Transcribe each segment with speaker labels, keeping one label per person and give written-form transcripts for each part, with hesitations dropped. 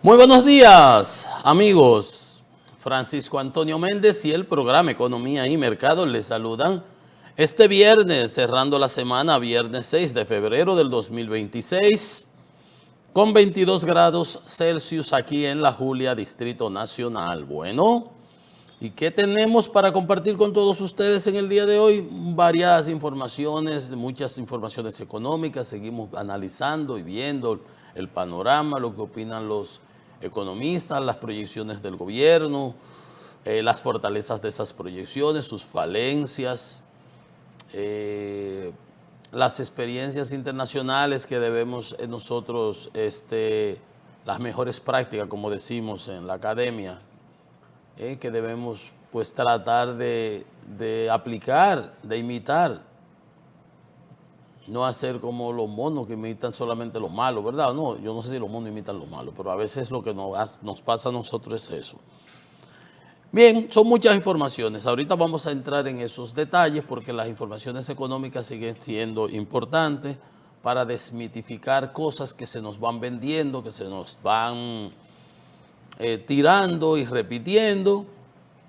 Speaker 1: Muy buenos días, amigos. Francisco Antonio Méndez y el programa Economía y Mercado les saludan este viernes, cerrando la semana, viernes 6 de febrero del 2026, con 22 grados Celsius aquí en La Julia, Distrito Nacional. Bueno, ¿y qué tenemos para compartir con todos ustedes en el día de hoy? Variadas informaciones, muchas informaciones económicas. Seguimos analizando y viendo el panorama, lo que opinan los economistas, las proyecciones del gobierno, las fortalezas de esas proyecciones, sus falencias, las experiencias internacionales que debemos nosotros, las mejores prácticas, como decimos en la academia, que debemos pues tratar de aplicar, de imitar, no hacer como los monos que imitan solamente lo malo, ¿verdad? No, yo no sé si los monos imitan lo malo, pero a veces lo que nos pasa a nosotros es eso. Bien, son muchas informaciones. Ahorita vamos a entrar en esos detalles porque las informaciones económicas siguen siendo importantes para desmitificar cosas que se nos van vendiendo, que se nos van tirando y repitiendo,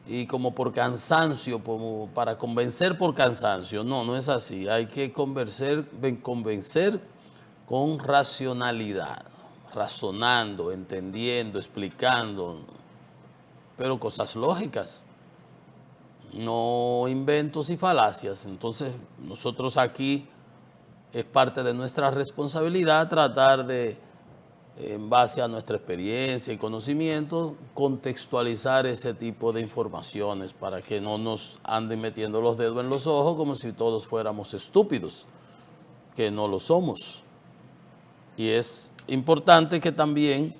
Speaker 1: y como por cansancio, como para convencer por cansancio. No, no es así. Hay que convencer con racionalidad, razonando, entendiendo, explicando, pero cosas lógicas, no inventos y falacias. Entonces, nosotros aquí es parte de nuestra responsabilidad tratar de, en base a nuestra experiencia y conocimiento, contextualizar ese tipo de informaciones para que no nos anden metiendo los dedos en los ojos como si todos fuéramos estúpidos, que no lo somos. Y es importante que también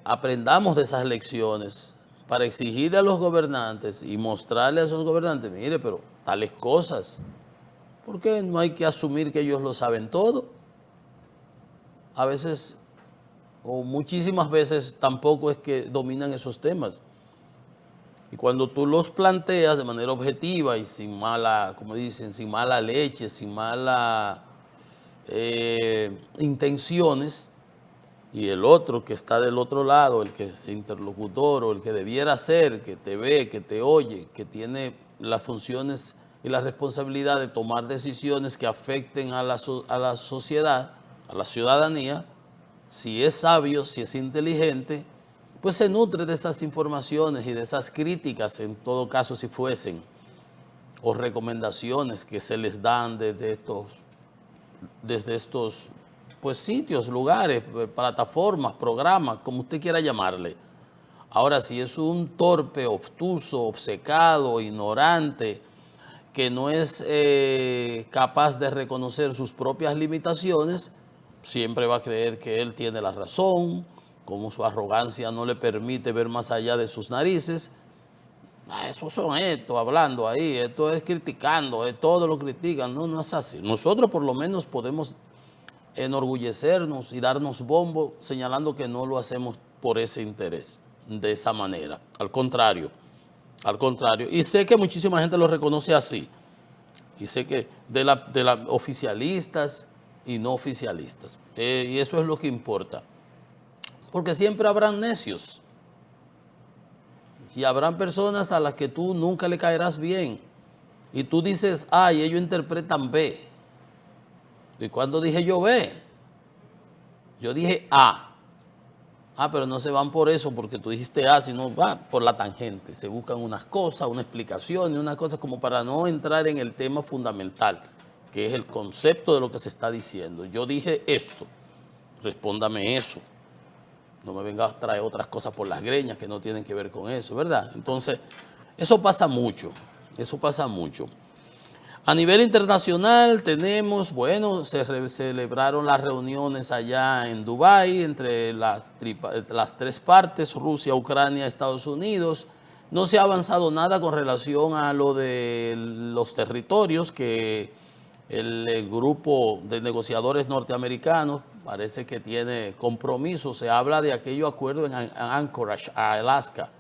Speaker 1: aprendamos de esas lecciones para exigirle a los gobernantes y mostrarle a esos gobernantes, mire, pero tales cosas, porque no hay que asumir que ellos lo saben todo. A veces, o muchísimas veces, tampoco es que dominan esos temas. Y cuando tú los planteas de manera objetiva y sin mala, como dicen, sin mala leche, sin mala intenciones, y el otro que está del otro lado, el que es interlocutor o el que debiera ser, que te ve, que te oye, que tiene las funciones y la responsabilidad de tomar decisiones que afecten a la sociedad, a la ciudadanía, si es sabio, si es inteligente, pues se nutre de esas informaciones y de esas críticas, en todo caso si fuesen, o recomendaciones que se les dan desde estos pues, sitios, lugares, plataformas, programas, como usted quiera llamarle. Ahora, si es un torpe, obtuso, obcecado, ignorante, que no es capaz de reconocer sus propias limitaciones, siempre va a creer que él tiene la razón, como su arrogancia no le permite ver más allá de sus narices. Eso son esto, hablando ahí, esto es criticando, todo lo critican. No, no es así. Nosotros por lo menos podemos enorgullecernos y darnos bombo señalando que no lo hacemos por ese interés, de esa manera. Al contrario. Y sé que muchísima gente lo reconoce así. Y sé que de las oficialistas y no oficialistas. Y eso es lo que importa. Porque siempre habrán necios. Y habrán personas a las que tú nunca le caerás bien. Y tú dices A y ellos interpretan B. ¿Y cuándo dije yo B? Yo dije A. Pero no se van por eso, porque tú dijiste A, sino va por la tangente. Se buscan unas cosas, una explicación y unas cosas como para no entrar en el tema fundamental, que es el concepto de lo que se está diciendo. Yo dije esto, respóndame eso. No me vengas a traer otras cosas por las greñas que no tienen que ver con eso, ¿verdad? Entonces, eso pasa mucho, A nivel internacional tenemos, bueno, se celebraron las reuniones allá en Dubái entre las tres partes, Rusia, Ucrania, Estados Unidos. No se ha avanzado nada con relación a lo de los territorios que el grupo de negociadores norteamericanos parece que tiene compromiso. Se habla de aquello acuerdo en Anchorage, Alaska,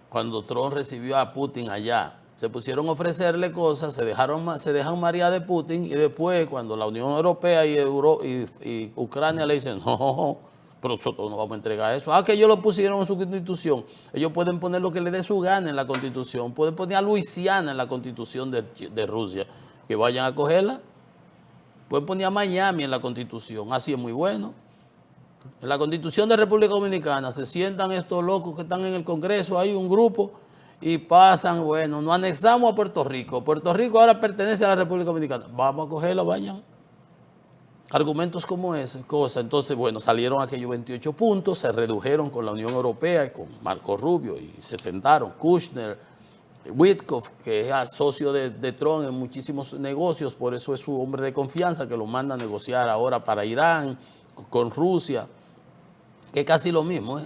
Speaker 1: cuando Trump recibió a Putin allá. Se pusieron a ofrecerle cosas, se dejan marear de Putin y después cuando la Unión Europea y Ucrania le dicen, no, pero nosotros no vamos a entregar eso. Que ellos lo pusieron en su constitución. Ellos pueden poner lo que les dé su gana en la constitución. Pueden poner a Luisiana en la constitución de Rusia. Que vayan a cogerla. Pueden poner a Miami en la constitución. Así es muy bueno. En la constitución de República Dominicana se sientan estos locos que están en el Congreso, hay un grupo y pasan, bueno, nos anexamos a Puerto Rico. Puerto Rico ahora pertenece a la República Dominicana. Vamos a cogerlo, vayan. Argumentos como ese, cosas. Entonces, bueno, salieron aquellos 28 puntos, se redujeron con la Unión Europea y con Marco Rubio y se sentaron. Kushner, Witkoff, que es socio de Trump en muchísimos negocios, por eso es su hombre de confianza que lo manda a negociar ahora para Irán, con Rusia, que es casi lo mismo,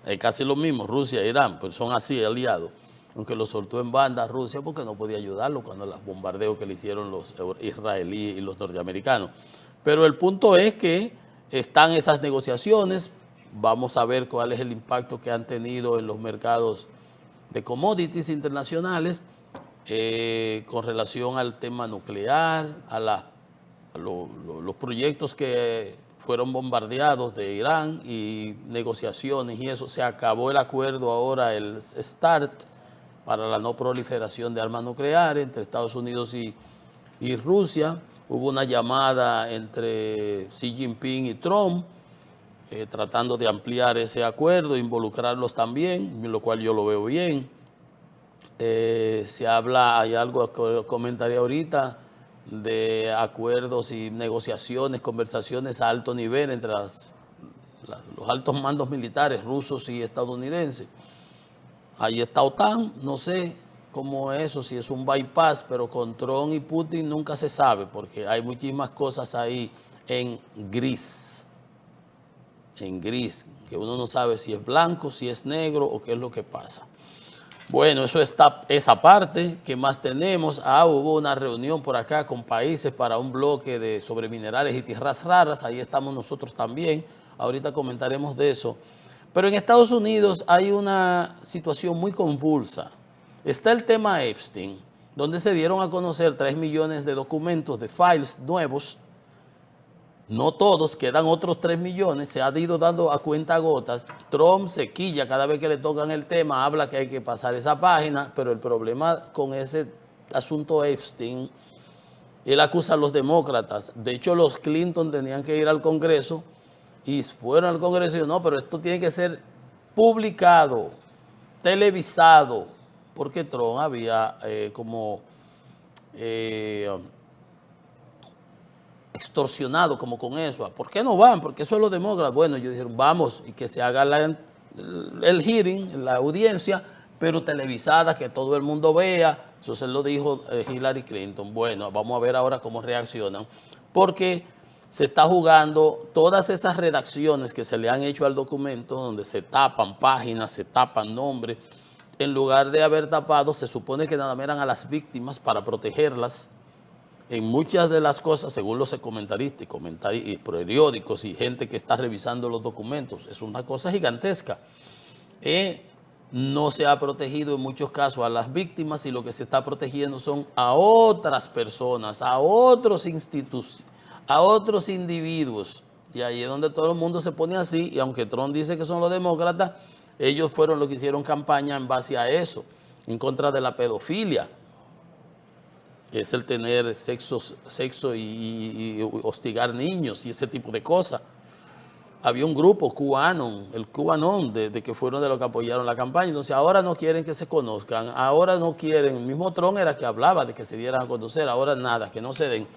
Speaker 1: es casi lo mismo, Rusia e Irán, pues son así aliados, aunque lo soltó en banda Rusia porque no podía ayudarlo cuando los bombardeos que le hicieron los israelíes y los norteamericanos. Pero el punto es que están esas negociaciones, vamos a ver cuál es el impacto que han tenido en los mercados de commodities internacionales con relación al tema nuclear, a los proyectos que fueron bombardeados de Irán y negociaciones y eso. Se acabó el acuerdo ahora, el START, para la no proliferación de armas nucleares entre Estados Unidos y Rusia. Hubo una llamada entre Xi Jinping y Trump tratando de ampliar ese acuerdo, involucrarlos también, lo cual yo lo veo bien. Se habla, hay algo que comentaré ahorita, de acuerdos y negociaciones, conversaciones a alto nivel entre los altos mandos militares rusos y estadounidenses. Ahí está OTAN, no sé cómo es eso, si es un bypass, pero con Trump y Putin nunca se sabe, porque hay muchísimas cosas ahí en gris, que uno no sabe si es blanco, si es negro o qué es lo que pasa. Bueno, eso está esa parte. ¿Qué más tenemos? Hubo una reunión por acá con países para un bloque sobre minerales y tierras raras. Ahí estamos nosotros también. Ahorita comentaremos de eso. Pero en Estados Unidos hay una situación muy convulsa. Está el tema Epstein, donde se dieron a conocer 3 millones de documentos, de files nuevos. No todos, quedan otros 3 millones, se ha ido dando a cuentagotas. Trump se quilla cada vez que le tocan el tema, habla que hay que pasar esa página, pero el problema con ese asunto Epstein, él acusa a los demócratas. De hecho, los Clinton tenían que ir al Congreso y fueron al Congreso y dijeron, no, pero esto tiene que ser publicado, televisado, porque Trump había extorsionado como con eso. ¿Por qué no van? Porque eso es los demócratas. Bueno, ellos dijeron, vamos, y que se haga el hearing, la audiencia, pero televisada, que todo el mundo vea. Eso se lo dijo Hillary Clinton. Bueno, vamos a ver ahora cómo reaccionan, porque se está jugando todas esas redacciones que se le han hecho al documento, donde se tapan páginas, se tapan nombres. En lugar de haber tapado, se supone que nada más eran a las víctimas para protegerlas. En muchas de las cosas, según los comentaristas y periódicos y gente que está revisando los documentos, es una cosa gigantesca. No se ha protegido en muchos casos a las víctimas y lo que se está protegiendo son a otras personas, a otros institutos, a otros individuos. Y ahí es donde todo el mundo se pone así, y aunque Trump dice que son los demócratas, ellos fueron los que hicieron campaña en base a eso, en contra de la pedofilia, que es el tener sexo y hostigar niños y ese tipo de cosas. Había un grupo, QAnon, el QAnon, de que fueron de los que apoyaron la campaña. Entonces ahora no quieren que se conozcan, ahora no quieren. El mismo Trump era que hablaba de que se dieran a conocer, ahora nada, que no se den.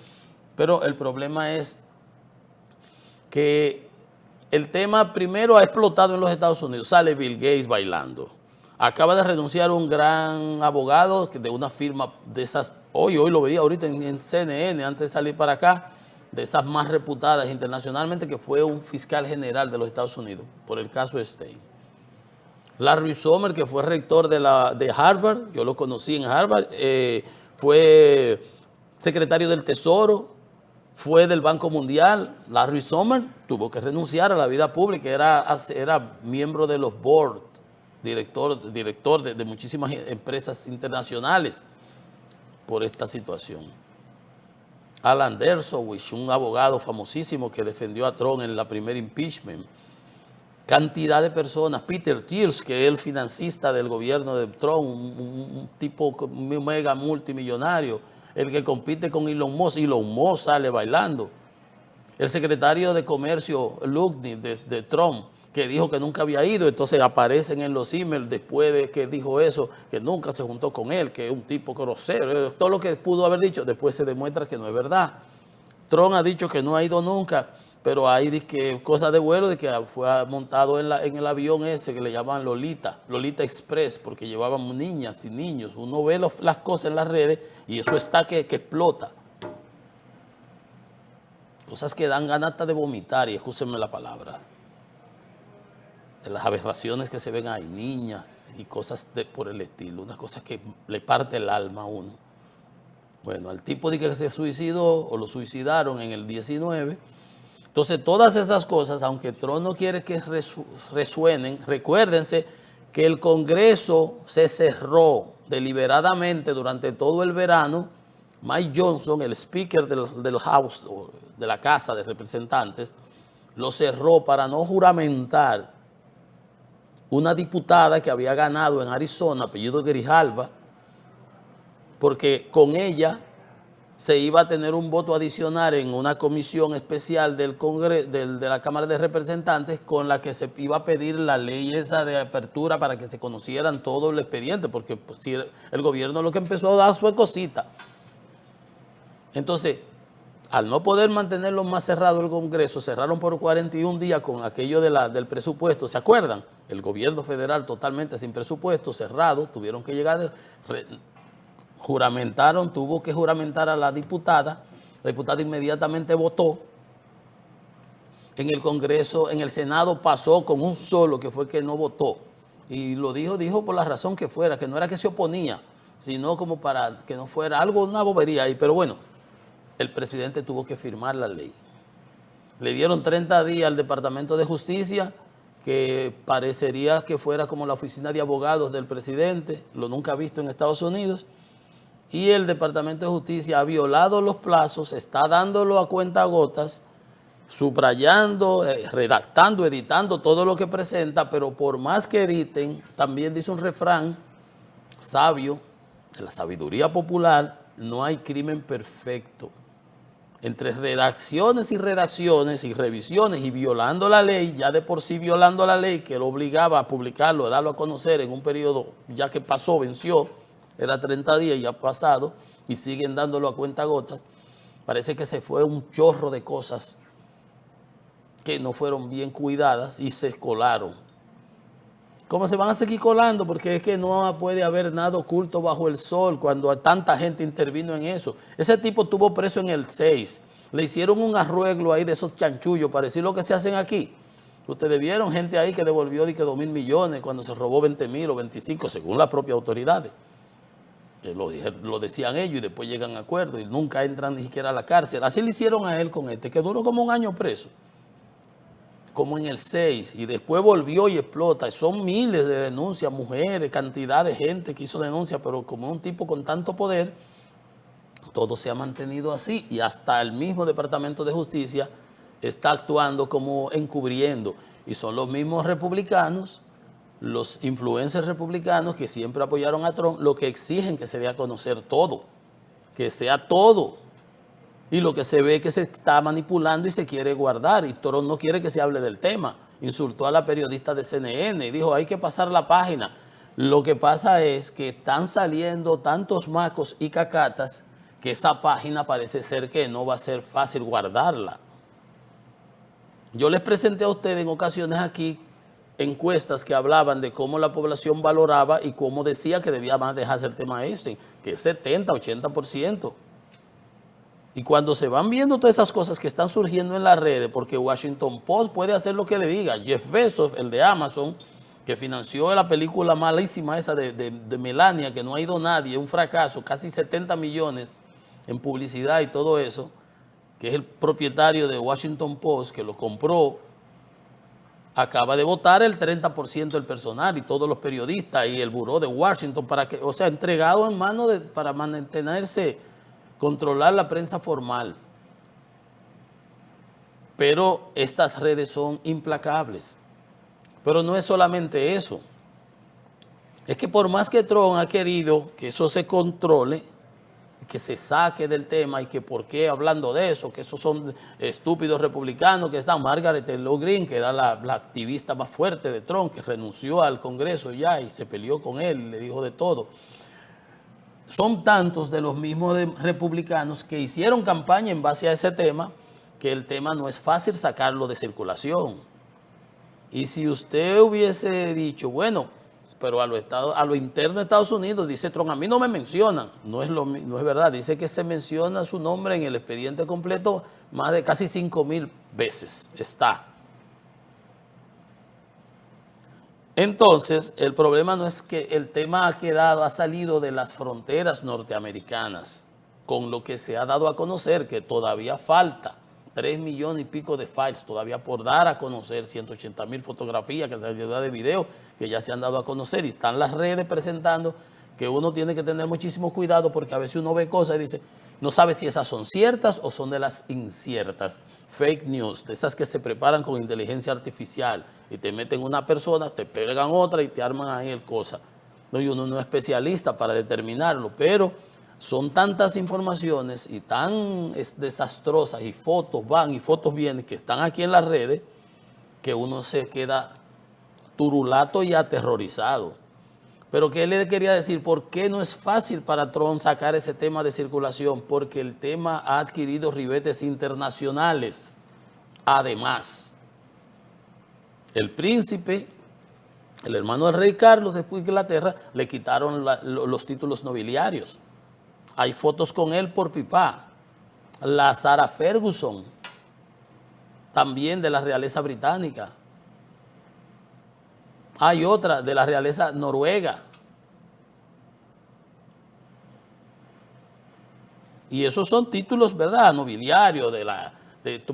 Speaker 1: Pero el problema es que el tema primero ha explotado en los Estados Unidos. Sale Bill Gates bailando. Acaba de renunciar un gran abogado de una firma de esas. Hoy lo veía ahorita en CNN, antes de salir para acá, de esas más reputadas internacionalmente, que fue un fiscal general de los Estados Unidos, por el caso Epstein. Larry Summers, que fue rector de Harvard, yo lo conocí en Harvard, fue secretario del Tesoro, fue del Banco Mundial. Larry Summers tuvo que renunciar a la vida pública, era miembro de los boards, director de muchísimas empresas internacionales, por esta situación. Alan Dershowitz, un abogado famosísimo que defendió a Trump en la primera impeachment. Cantidad de personas, Peter Thiel, que es el financista del gobierno de Trump, un tipo mega multimillonario, el que compite con Elon Musk sale bailando. El secretario de Comercio, Lutnick, de Trump, que dijo que nunca había ido, entonces aparecen en los emails después de que dijo eso, que nunca se juntó con él, que es un tipo grosero, todo lo que pudo haber dicho, después se demuestra que no es verdad. Trump ha dicho que no ha ido nunca, pero hay que cosas de vuelo de que fue montado en el avión ese que le llaman Lolita Express, porque llevaban niñas y niños. Uno ve las cosas en las redes y eso está que explota. Cosas que dan ganas hasta de vomitar, y escúchenme la palabra. De las aberraciones que se ven ahí, niñas y cosas por el estilo, unas cosas que le parte el alma a uno. Bueno, al tipo de que se suicidó o lo suicidaron en el 19. Entonces, todas esas cosas, aunque Trump no quiere que resuenen, recuérdense que el Congreso se cerró deliberadamente durante todo el verano. Mike Johnson, el speaker del House, de la Casa de Representantes, lo cerró para no juramentar una diputada que había ganado en Arizona, apellido Grijalva, porque con ella se iba a tener un voto adicional en una comisión especial del Congreso, de la Cámara de Representantes, con la que se iba a pedir la ley esa de apertura para que se conocieran todo el expediente, porque pues, si el gobierno lo que empezó a dar fue cosita. Entonces, al no poder mantenerlo más cerrado el Congreso, cerraron por 41 días con aquello del presupuesto, ¿se acuerdan? El gobierno federal totalmente sin presupuesto, cerrado, tuvieron que llegar, juramentaron, tuvo que juramentar a la diputada inmediatamente votó. En el Congreso, en el Senado pasó con un solo, que fue que no votó. Y lo dijo por la razón que fuera, que no era que se oponía, sino como para que no fuera algo, una bobería ahí, pero bueno. El presidente tuvo que firmar la ley. Le dieron 30 días al Departamento de Justicia, que parecería que fuera como la oficina de abogados del presidente, lo nunca visto en Estados Unidos, y el Departamento de Justicia ha violado los plazos, está dándolo a cuentagotas, subrayando, redactando, editando todo lo que presenta, pero por más que editen, también dice un refrán sabio, de la sabiduría popular, no hay crimen perfecto. Entre redacciones y revisiones y violando la ley, ya de por sí violando la ley que lo obligaba a publicarlo, a darlo a conocer en un periodo ya que pasó, venció, era 30 días y ya ha pasado, y siguen dándolo a cuentagotas, parece que se fue un chorro de cosas que no fueron bien cuidadas y se colaron. ¿Cómo se van a seguir colando? Porque es que no puede haber nada oculto bajo el sol cuando tanta gente intervino en eso. Ese tipo estuvo preso en el 6. Le hicieron un arreglo ahí de esos chanchullos para decir lo que se hacen aquí. Ustedes vieron gente ahí que devolvió 2.000 millones cuando se robó 20.000 o 25, según las propias autoridades. Lo decían ellos y después llegan a acuerdos y nunca entran ni siquiera a la cárcel. Así le hicieron a él con este, que duró como un año preso, como en el 6, y después volvió y explota. Son miles de denuncias, mujeres, cantidad de gente que hizo denuncias, pero como un tipo con tanto poder, todo se ha mantenido así, y hasta el mismo Departamento de Justicia está actuando como encubriendo, y son los mismos republicanos, los influencers republicanos que siempre apoyaron a Trump, lo que exigen que se dé a conocer todo, que sea todo. Y lo que se ve que se está manipulando y se quiere guardar, y Trump no quiere que se hable del tema. Insultó a la periodista de CNN y dijo, hay que pasar la página. Lo que pasa es que están saliendo tantos macos y cacatas que esa página parece ser que no va a ser fácil guardarla. Yo les presenté a ustedes en ocasiones aquí encuestas que hablaban de cómo la población valoraba y cómo decía que debía más dejarse el tema ese, que es 70, 80%. Y cuando se van viendo todas esas cosas que están surgiendo en las redes, porque Washington Post puede hacer lo que le diga, Jeff Bezos, el de Amazon, que financió la película malísima esa de Melania, que no ha ido nadie, un fracaso, casi 70 millones en publicidad y todo eso, que es el propietario de Washington Post, que lo compró, acaba de votar el 30% del personal y todos los periodistas y el buró de Washington, para que, o sea, entregado en manos para mantenerse controlar la prensa formal. Pero estas redes son implacables. Pero no es solamente eso. Es que por más que Trump ha querido que eso se controle, que se saque del tema y que por qué hablando de eso, que esos son estúpidos republicanos que están, Margaret Taylor Greene, que era la activista más fuerte de Trump, que renunció al Congreso ya y se peleó con él, le dijo de todo. Son tantos de los mismos republicanos que hicieron campaña en base a ese tema, que el tema no es fácil sacarlo de circulación. Y si usted hubiese dicho, bueno, pero a lo interno de Estados Unidos, dice Trump, a mí no me mencionan, no es verdad, dice que se menciona su nombre en el expediente completo más de casi 5,000 veces, está. Entonces, el problema no es que el tema ha salido de las fronteras norteamericanas, con lo que se ha dado a conocer, que todavía falta 3 millones y pico de files todavía por dar a conocer, 180,000 fotografías, cantidad de videos que ya se han dado a conocer y están las redes presentando, que uno tiene que tener muchísimo cuidado porque a veces uno ve cosas y dice, no sabe si esas son ciertas o son de las inciertas, fake news, de esas que se preparan con inteligencia artificial y te meten una persona, te pegan otra y te arman ahí el cosa. No, y uno no es especialista para determinarlo, pero son tantas informaciones y tan desastrosas y fotos van y fotos vienen que están aquí en las redes que uno se queda turulato y aterrorizado. Pero ¿qué le quería decir? ¿Por qué no es fácil para Trump sacar ese tema de circulación? Porque el tema ha adquirido ribetes internacionales. Además, el príncipe, el hermano del rey Carlos de Inglaterra, le quitaron los títulos nobiliarios. Hay fotos con él por Pipá. La Sarah Ferguson, también de la realeza británica. Hay otra de la realeza noruega. Y esos son títulos, ¿verdad?, nobiliarios,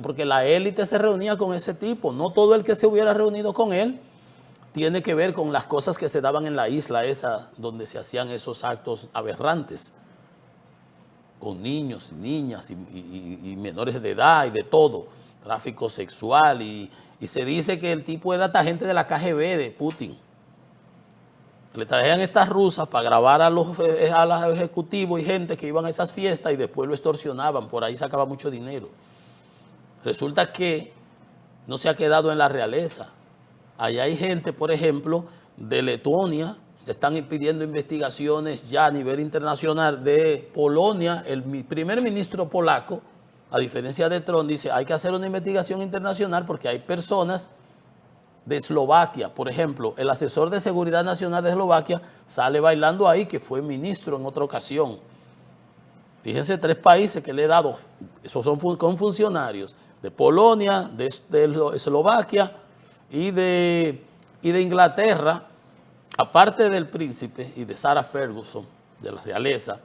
Speaker 1: porque la élite se reunía con ese tipo. No todo el que se hubiera reunido con él tiene que ver con las cosas que se daban en la isla esa donde se hacían esos actos aberrantes, con niños y niñas y menores de edad y de todo, tráfico sexual y se dice que el tipo era agente de la KGB de Putin. Le traían estas rusas para grabar a los ejecutivos y gente que iban a esas fiestas y después lo extorsionaban, por ahí sacaba mucho dinero. Resulta que no se ha quedado en la realeza. Allá hay gente, por ejemplo, de Letonia, se están impidiendo investigaciones ya a nivel internacional. De Polonia, el primer ministro polaco, a diferencia de Trump, dice hay que hacer una investigación internacional porque hay personas de Eslovaquia, por ejemplo, el asesor de seguridad nacional de Eslovaquia sale bailando ahí, que fue ministro en otra ocasión. Fíjense, 3 países que le he dado, esos son con funcionarios, de Polonia, de Eslovaquia y de Inglaterra, aparte del príncipe y de Sarah Ferguson, de la realeza.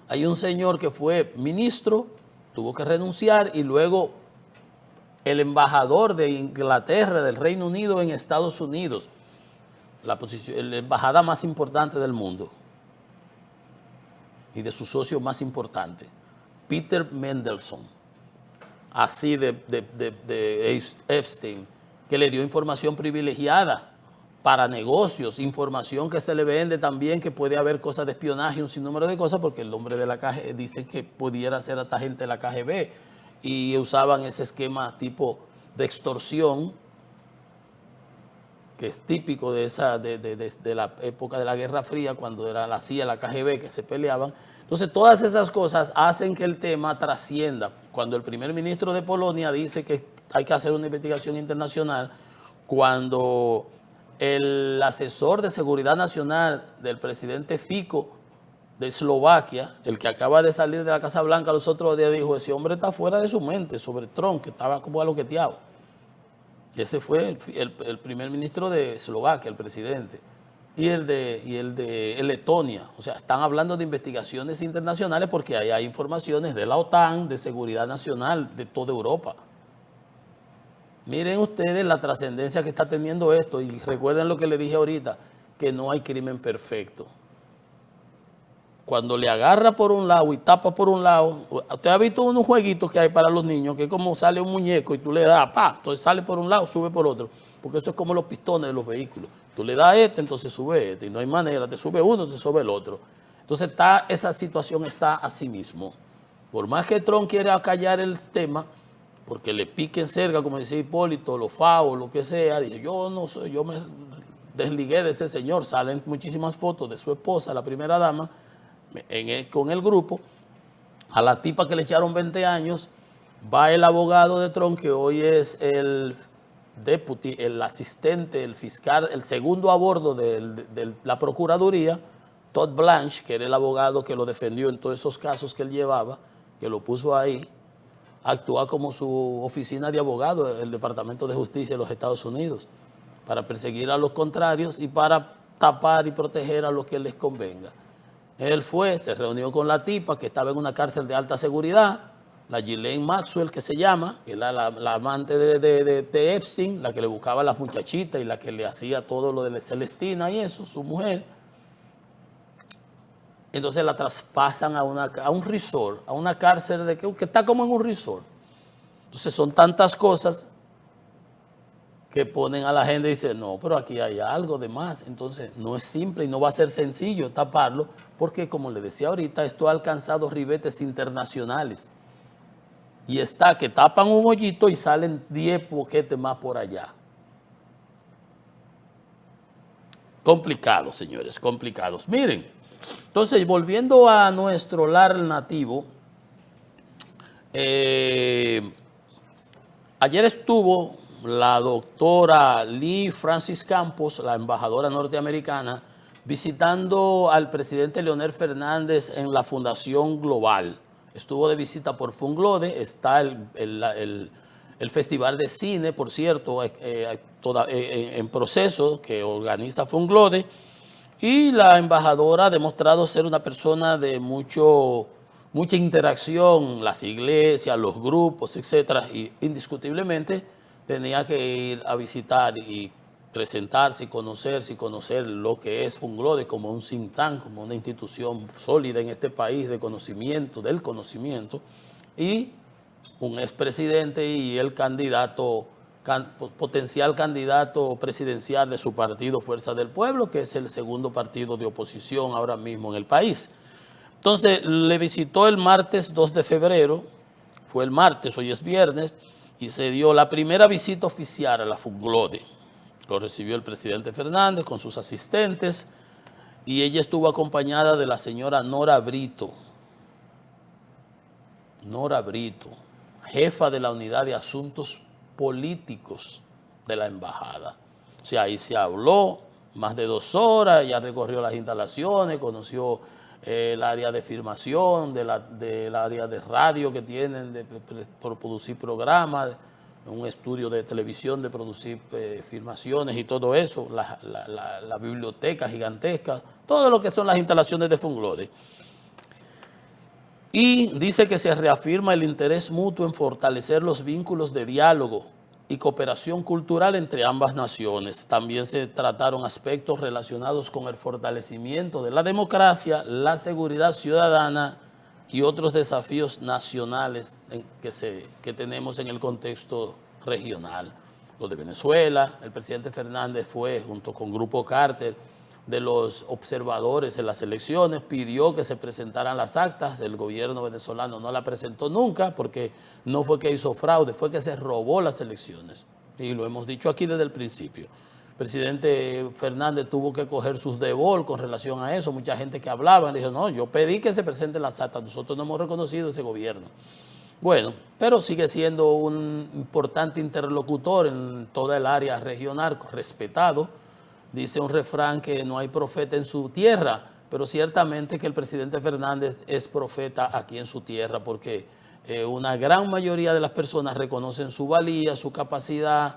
Speaker 1: Hay un señor que fue ministro, tuvo que renunciar y luego el embajador de Inglaterra, del Reino Unido en Estados Unidos, la embajada más importante del mundo y de su socio más importante, Peter Mandelson, así de Epstein, que le dio información privilegiada para negocios, información que se le vende también, que puede haber cosas de espionaje, un sinnúmero de cosas, porque el hombre de la KGB dice que pudiera ser hasta gente de la KGB, y usaban ese esquema tipo de extorsión, que es típico de la época de la Guerra Fría, cuando era la CIA, la KGB, que se peleaban. Entonces, todas esas cosas hacen que el tema trascienda. Cuando el primer ministro de Polonia dice que hay que hacer una investigación internacional, cuando el asesor de seguridad nacional del presidente Fico de Eslovaquia, el que acaba de salir de la Casa Blanca los otros días, dijo, ese hombre está fuera de su mente sobre Trump, que estaba como aloqueteado. Y ese fue el primer ministro de Eslovaquia, el presidente, y el de Letonia. O sea, están hablando de investigaciones internacionales porque ahí hay informaciones de la OTAN, de seguridad nacional, de toda Europa. Miren ustedes la trascendencia que está teniendo esto y recuerden lo que les dije ahorita, que no hay crimen perfecto. cuando le agarra por un lado y tapa por un lado, usted ha visto unos jueguitos que hay para los niños, que es como sale un muñeco y tú le das, pa, entonces sale por un lado, sube por otro, porque eso es como los pistones de los vehículos. Tú le das a este, entonces sube este, y no hay manera, te sube uno, te sube el otro. Entonces esa situación está así mismo. Por más que Trump quiera callar el tema, porque le piquen cerca, como decía Hipólito, los FAO, lo que sea, dice, yo no soy, yo me desligué de ese señor. Salen muchísimas fotos de su esposa, la primera dama, con el grupo. A la tipa que le echaron 20 años, va el abogado de Trump, que hoy es el deputy, el asistente, el fiscal, el segundo a bordo de la Procuraduría, Todd Blanche, que era el abogado que lo defendió en todos esos casos que él llevaba, que lo puso ahí, actúa como su oficina de abogado, el Departamento de Justicia de los Estados Unidos, para perseguir a los contrarios y para tapar y proteger a los que les convenga. Él fue, se reunió con la tipa que estaba en una cárcel de alta seguridad, la Ghislaine Maxwell, que se llama, que era la amante de Epstein, la que le buscaba a las muchachitas y la que le hacía todo lo de Celestina y eso, su mujer. Entonces la traspasan a un resort, a una cárcel que está como en un resort. Entonces son tantas cosas que ponen a la gente y dicen, no, pero aquí hay algo de más. Entonces no es simple y no va a ser sencillo taparlo, porque como le decía ahorita, esto ha alcanzado ribetes internacionales. Y está que tapan un hoyito y salen 10 boquetes más por allá. Complicados, señores, complicados. Miren, entonces volviendo a nuestro lar nativo, ayer estuvo la doctora Lee Francis Campos, la embajadora norteamericana, visitando al presidente Leonel Fernández en la Fundación Global. Estuvo de visita por Funglode, está el Festival de Cine, por cierto, en proceso, que organiza Funglode, y la embajadora ha demostrado ser una persona de mucha interacción, las iglesias, los grupos, etcétera, y indiscutiblemente tenía que ir a visitar y presentarse y conocer lo que es Funglode como un think tank, como una institución sólida en este país de conocimiento, del conocimiento, y un expresidente y el candidato, potencial candidato presidencial de su partido Fuerza del Pueblo, que es el segundo partido de oposición ahora mismo en el país. Entonces, le visitó el martes 2 de febrero, fue el martes, hoy es viernes, y se dio la primera visita oficial a la Funglode. Lo recibió el presidente Fernández con sus asistentes y ella estuvo acompañada de la señora Nora Brito. Nora Brito, jefa de la Unidad de Asuntos Políticos de la Embajada. O sea, ahí se habló más de 2 horas, ella recorrió las instalaciones, conoció el área de filmación, del área de radio que tienen, por producir programas, un estudio de televisión de producir filmaciones y todo eso, la biblioteca gigantesca, todo lo que son las instalaciones de Funglode. Y dice que se reafirma el interés mutuo en fortalecer los vínculos de diálogo y cooperación cultural entre ambas naciones. También se trataron aspectos relacionados con el fortalecimiento de la democracia, la seguridad ciudadana y otros desafíos nacionales que tenemos en el contexto regional. Los de Venezuela, el presidente Fernández fue, junto con Grupo Carter, de los observadores en las elecciones, pidió que se presentaran las actas, el gobierno venezolano no la presentó nunca porque no fue que hizo fraude, fue que se robó las elecciones. Y lo hemos dicho aquí desde el principio. El presidente Fernández tuvo que coger sus debol con relación a eso. Mucha gente que hablaba le dijo, no, yo pedí que se presenten las actas, nosotros no hemos reconocido ese gobierno. Bueno, pero sigue siendo un importante interlocutor en toda el área regional, respetado. Dice un refrán que no hay profeta en su tierra, pero ciertamente que el presidente Fernández es profeta aquí en su tierra porque una gran mayoría de las personas reconocen su valía, su capacidad,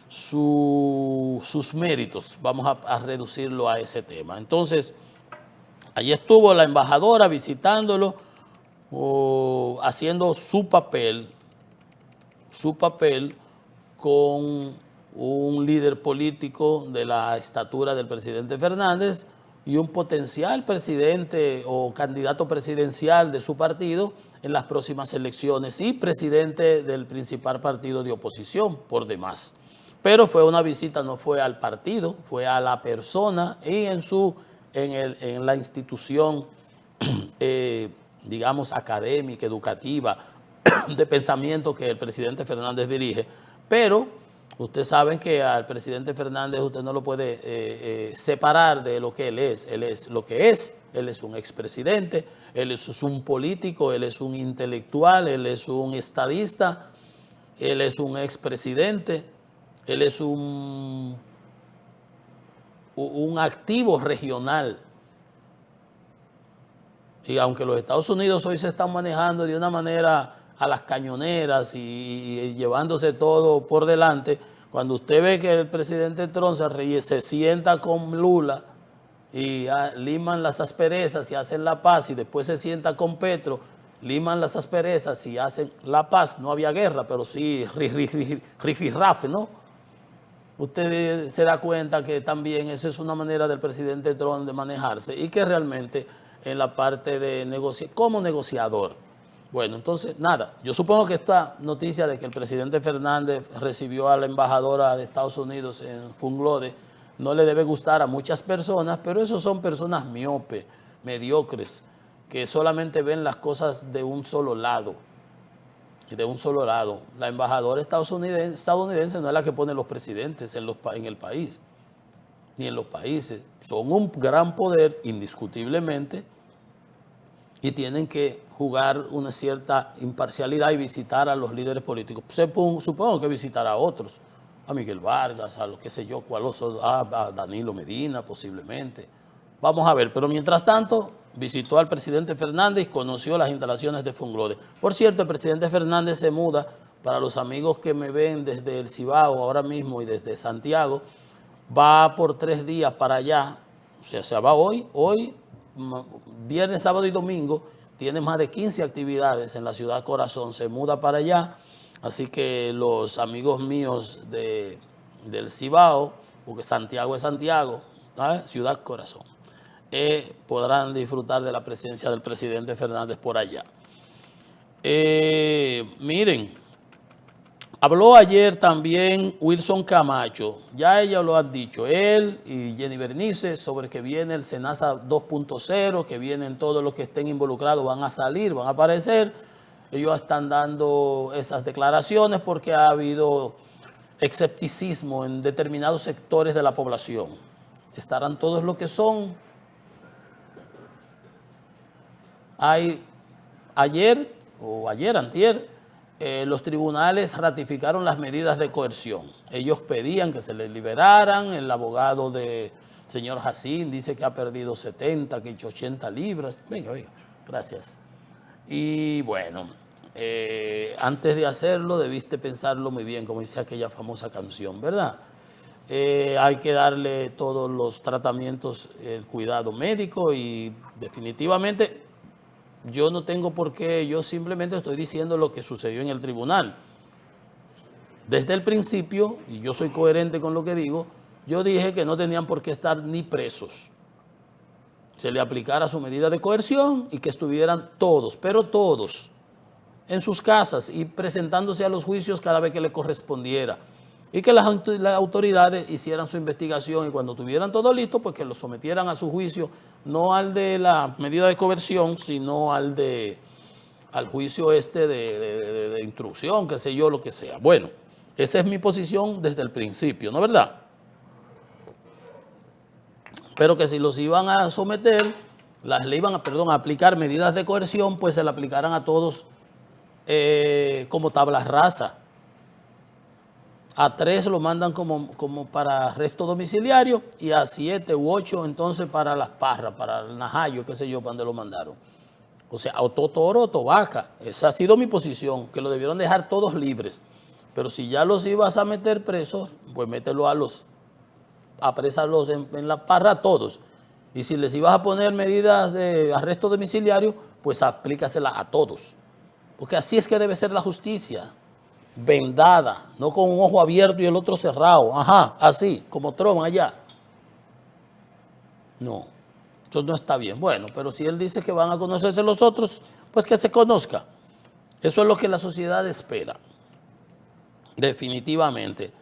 Speaker 1: sus méritos. Vamos a reducirlo a ese tema. Entonces, allí estuvo la embajadora visitándolo, haciendo su papel con un líder político de la estatura del presidente Fernández, y un potencial presidente o candidato presidencial de su partido en las próximas elecciones y presidente del principal partido de oposición por demás. Pero fue una visita, no fue al partido, fue a la persona y en la institución, digamos, académica, educativa, de pensamiento que el presidente Fernández dirige. Pero ustedes saben que al presidente Fernández usted no lo puede separar de lo que él es. Él es lo que es. Él es un expresidente, él es un político, él es un intelectual, él es un estadista, él es un expresidente, él es un activo regional. Y aunque los Estados Unidos hoy se están manejando de una manera a las cañoneras y llevándose todo por delante, cuando usted ve que el presidente Trump se sienta con Lula y liman las asperezas y hacen la paz, y después se sienta con Petro, liman las asperezas y hacen la paz, no había guerra, pero sí rifirrafe, ¿no? Usted se da cuenta que también esa es una manera del presidente Trump de manejarse y que realmente en la parte de como negociador. Bueno, entonces, nada, yo supongo que esta noticia de que el presidente Fernández recibió a la embajadora de Estados Unidos en Funglode no le debe gustar a muchas personas, pero esos son personas miopes, mediocres, que solamente ven las cosas de un solo lado. De un solo lado. La embajadora estadounidense no es la que pone los presidentes en el país, ni en los países. Son un gran poder, indiscutiblemente, y tienen que jugar una cierta imparcialidad y visitar a los líderes políticos. Supongo que visitará a otros, a Miguel Vargas, a los que sé yo, a Danilo Medina posiblemente. Vamos a ver, pero mientras tanto visitó al presidente Fernández y conoció las instalaciones de Funglode. Por cierto, el presidente Fernández se muda, para los amigos que me ven desde el Cibao ahora mismo y desde Santiago, va por 3 días para allá, o sea, se va hoy, viernes, sábado y domingo, tiene más de 15 actividades en la ciudad Corazón, se muda para allá, así que los amigos míos del Cibao, porque Santiago es Santiago, ¿sabes? Ciudad Corazón, podrán disfrutar de la presencia del presidente Fernández por allá. Miren, habló ayer también Wilson Camacho, ya ella lo ha dicho, él y Jenny Bernice, sobre que viene el SENASA 2.0, que vienen todos los que estén involucrados, van a salir, van a aparecer. Ellos están dando esas declaraciones porque ha habido escepticismo en determinados sectores de la población. ¿Estarán todos los que son? Antier, los tribunales ratificaron las medidas de coerción. Ellos pedían que se les liberaran. El abogado del señor Jacín dice que ha perdido 70, que ha hecho 80 libras. Venga, gracias. Y bueno, antes de hacerlo debiste pensarlo muy bien, como dice aquella famosa canción, ¿verdad? Hay que darle todos los tratamientos, el cuidado médico, y definitivamente yo no tengo por qué, yo simplemente estoy diciendo lo que sucedió en el tribunal. Desde el principio, y yo soy coherente con lo que digo, yo dije que no tenían por qué estar ni presos. Se le aplicara su medida de coerción y que estuvieran todos, pero todos, en sus casas y presentándose a los juicios cada vez que le correspondiera. Y que las autoridades hicieran su investigación y cuando tuvieran todo listo, pues que lo sometieran a su juicio, no al de la medida de coerción, sino al juicio de instrucción, qué sé yo, lo que sea. Bueno, esa es mi posición desde el principio, ¿no es verdad? Pero que si los iban a someter, le iban a aplicar medidas de coerción, pues se le aplicaran a todos como tabla rasa. A 3 lo mandan como para arresto domiciliario y a 7 u 8 entonces para las parras, para el najayo, qué sé yo, para donde lo mandaron. O sea, o toro o tovaca. Esa ha sido mi posición, que lo debieron dejar todos libres. Pero si ya los ibas a meter presos, pues mételo apresarlos en la parra a todos. Y si les ibas a poner medidas de arresto domiciliario, pues aplícaselas a todos. Porque así es que debe ser la justicia. Vendada, no con un ojo abierto y el otro cerrado. Ajá, así, como Trump allá. No. Eso no está bien. Bueno, pero si él dice que van a conocerse los otros, pues que se conozca. Eso es lo que la sociedad espera, definitivamente.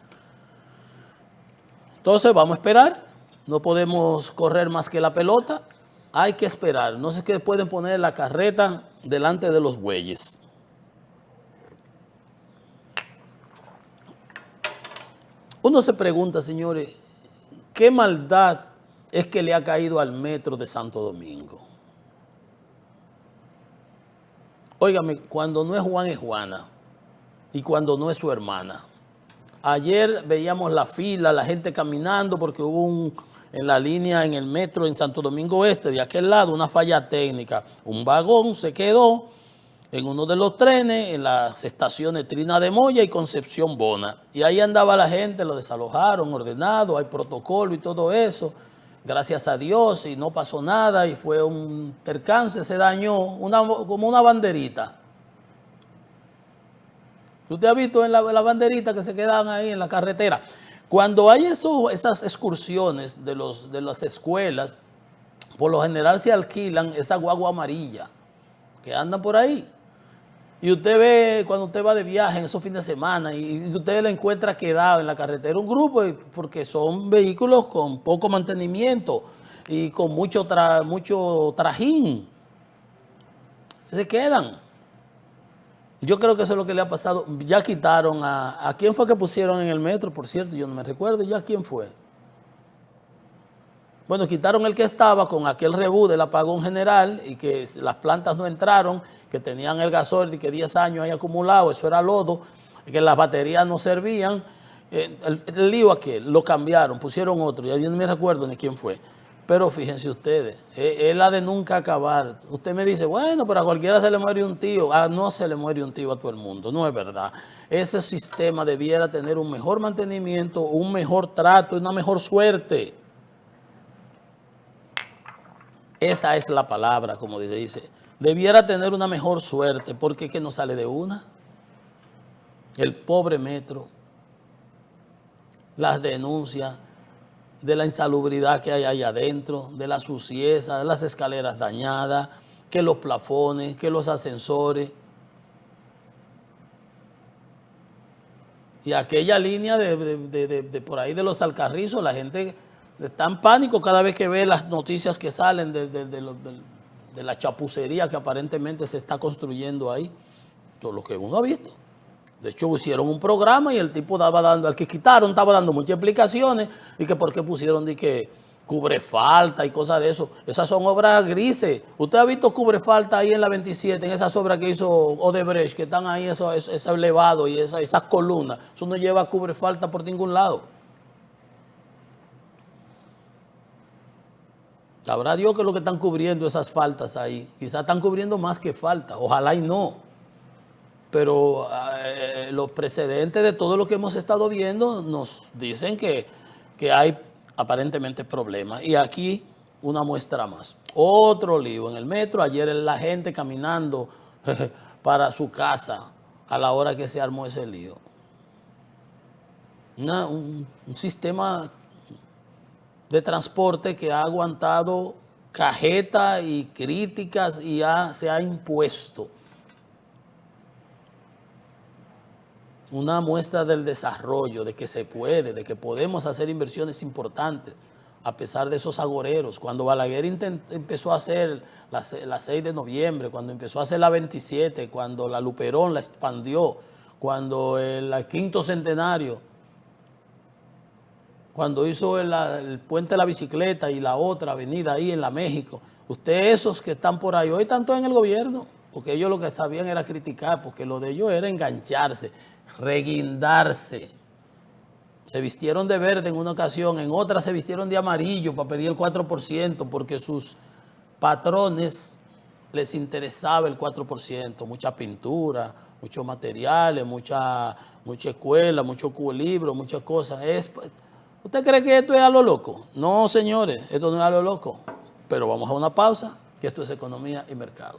Speaker 1: Entonces vamos a esperar, no podemos correr más que la pelota, hay que esperar. No sé qué pueden poner la carreta delante de los bueyes. Uno se pregunta, señores, ¿qué maldad es que le ha caído al metro de Santo Domingo? Óigame, cuando no es Juan es Juana y cuando no es su hermana. Ayer veíamos la fila, la gente caminando porque hubo en la línea, en el metro en Santo Domingo Este, de aquel lado, una falla técnica. Un vagón se quedó en uno de los trenes, en las estaciones Trina de Moya y Concepción Bona. Y ahí andaba la gente, lo desalojaron, ordenado, hay protocolo y todo eso. Gracias a Dios, y no pasó nada, y fue un percance, se dañó como una banderita. ¿Usted ha visto en la banderita que se quedan ahí en la carretera? Cuando hay esas excursiones de las escuelas, por lo general se alquilan esa guagua amarilla que andan por ahí. Y usted ve, cuando usted va de viaje en esos fines de semana, y usted lo encuentra quedado en la carretera, un grupo, porque son vehículos con poco mantenimiento y con mucho trajín. Se quedan. Yo creo que eso es lo que le ha pasado. Ya quitaron ¿a quién fue que pusieron en el metro? Por cierto, yo no me recuerdo ya quién fue. Bueno, quitaron el que estaba con aquel rebú del apagón general y que las plantas no entraron, que tenían el gasoil y que 10 años ahí acumulado, eso era lodo, y que las baterías no servían. El lío aquel, lo cambiaron, pusieron otro, ya yo no me recuerdo ni quién fue. Pero fíjense ustedes, es la de nunca acabar. Usted me dice, bueno, pero a cualquiera se le muere un tío. No se le muere un tío a todo el mundo, no es verdad. Ese sistema debiera tener un mejor mantenimiento, un mejor trato y una mejor suerte. Esa es la palabra, como dice. Debiera tener una mejor suerte, porque es que no sale de una. El pobre metro, las denuncias de la insalubridad que hay ahí adentro, de la suciedad, de las escaleras dañadas, que los plafones, que los ascensores. Y aquella línea de por ahí de los Alcarrizos, la gente está en pánico cada vez que ve las noticias que salen de la chapucería que aparentemente se está construyendo ahí. Todo lo que uno ha visto. De hecho, hicieron un programa y el tipo al que quitaron, estaba dando muchas explicaciones y que por qué pusieron de que cubre falta y cosas de eso. Esas son obras grises. Usted ha visto cubre falta ahí en la 27, en esas obras que hizo Odebrecht, que están ahí, ese elevado y esas columnas. Eso no lleva cubre falta por ningún lado. Sabrá Dios que es lo que están cubriendo esas faltas ahí. Quizás están cubriendo más que falta. Ojalá y no. Pero los precedentes de todo lo que hemos estado viendo nos dicen que hay aparentemente problemas. Y aquí una muestra más. Otro lío en el metro. Ayer la gente caminando para su casa a la hora que se armó ese lío. Un sistema de transporte que ha aguantado cajeta y críticas y se ha impuesto. Una muestra del desarrollo, de que se puede, de que podemos hacer inversiones importantes, a pesar de esos agoreros. Cuando Balaguer empezó a hacer la 6 de noviembre, cuando empezó a hacer la 27, cuando la Luperón la expandió, cuando el quinto centenario, cuando hizo el puente de la bicicleta y la otra avenida ahí en la México, ustedes esos que están por ahí, hoy están todos en el gobierno, porque ellos lo que sabían era criticar, porque lo de ellos era engancharse, reguindarse. Se vistieron de verde en una ocasión, en otra se vistieron de amarillo para pedir el 4%, porque sus patrones les interesaba el 4%, mucha pintura, muchos materiales, mucha escuela, mucho libro, muchas cosas. ¿Usted cree que esto es a lo loco? No, señores, esto no es a lo loco. Pero vamos a una pausa, que esto es economía y mercado.